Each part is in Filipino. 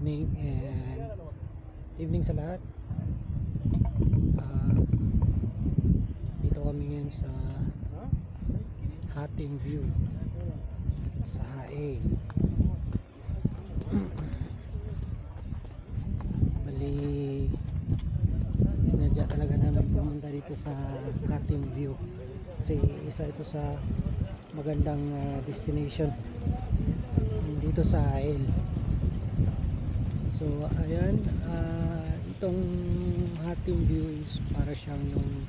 evening and evening sa lahat. Dito kami ngayon sa Hatim View sa HAE. Bali sinadya talaga namin pumunta dito sa Hatim View kasi isa ito sa magandang destination dito sa HAE. So ayan, itong Hatim View is para siyang yung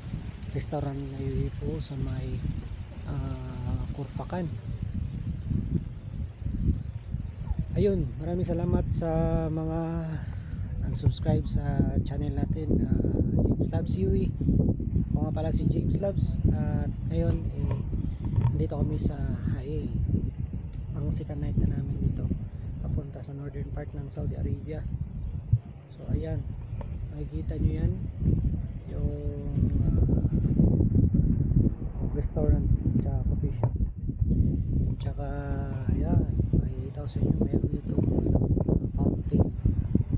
restaurant na dito sa may Kurpakan. Ayun, maraming salamat sa mga unsubscribe sa channel natin, James Labs UE. Ako nga pala si James Labs at ngayon dito kami sa HAE. Ang second night na namin dito papunta sa northern part ng Saudi Arabia. So ayan, makikita nyo yan yung restaurant tsaka coffee shop, tsaka ayan, makikita ko sa inyo mayroon dito fountain.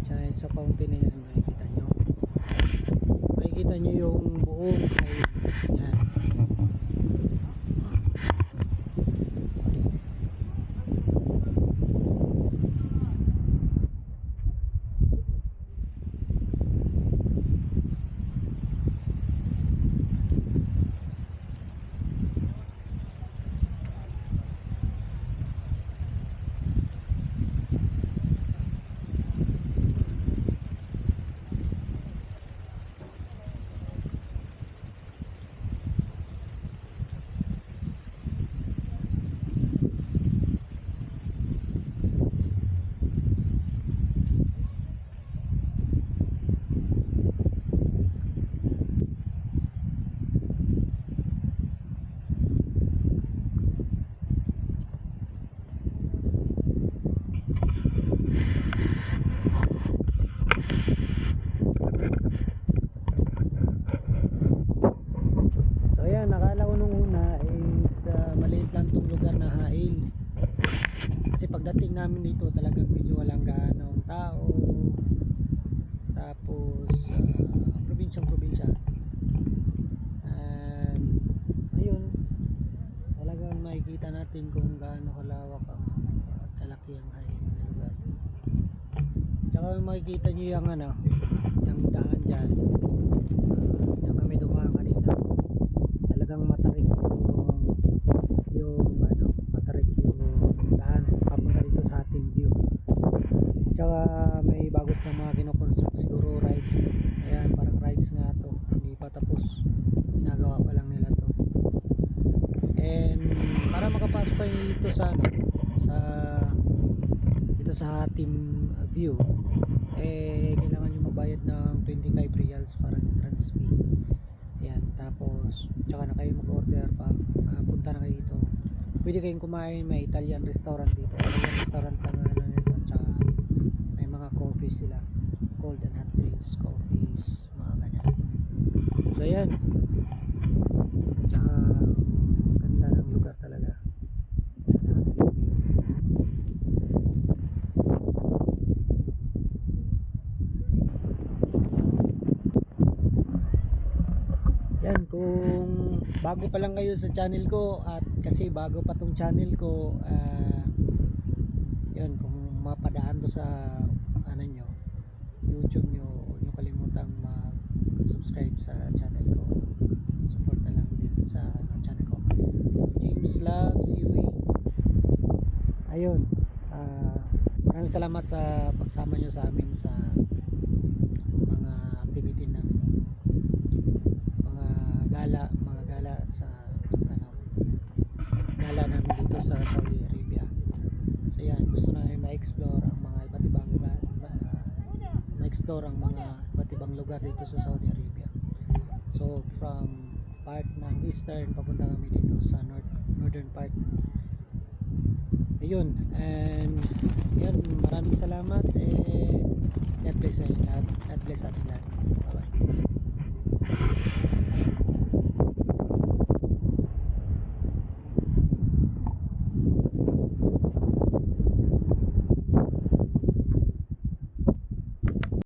Tsaka sa fountain na yan makikita nyo yung buong HAE. Yan. Nakala ko nung una is maliit lang tong lugar na HAE, kasi pagdating namin dito talagang medyo walang gaanong tao, tapos probinsyang probinsya, and ayun talagang makikita natin kung gaano kalawak ang kalaki ang HAE na lugar. Tsaka makikita nyo yung yung daan dyan, yung kami dumaan kanina, talagang matarik yung matarik yung daan papunta dito sa Hatim View. Tsaka may bagos na mga kinoconstruct, siguro rides to. Ayan, parang rides nga to, hindi pa tapos, ginagawa pa lang nila to. And para makapasok kayo dito sa dito sa Hatim View, kailangan nyo magbayad ng 25 riyals para entrance fee. Yan, tapos tsaka na kayo mag-order pag punta na kayo dito. Pwede kayong kumain, may Italian restaurant dito. Italian restaurant lang na nito, tsaka may mga coffee sila, cold and hot drinks, coffees, mga ganyan. So ayan, ganda ng lugar talaga. Yan, kung bago pa lang kayo sa channel ko, at kasi bago pa tong channel ko, yun, kung mapadaan to sa nyo, YouTube nyo, huwag nyo kalimutang mag-subscribe sa channel ko. Support na lang din sa channel ko, James Labs UE. Ayun, maraming salamat sa pagsama nyo sa amin sa mga activity namin, mga gala sa gala namin dito sa Saudi Arabia. So yan, gusto namin ma-explore ang mga iba't ibang lugar dito sa Saudi Arabia. So from part ng eastern papunta kami dito sa northern part. Ayun, and yan, maraming salamat, and God bless sa inyo lahat. God bless ating lahat.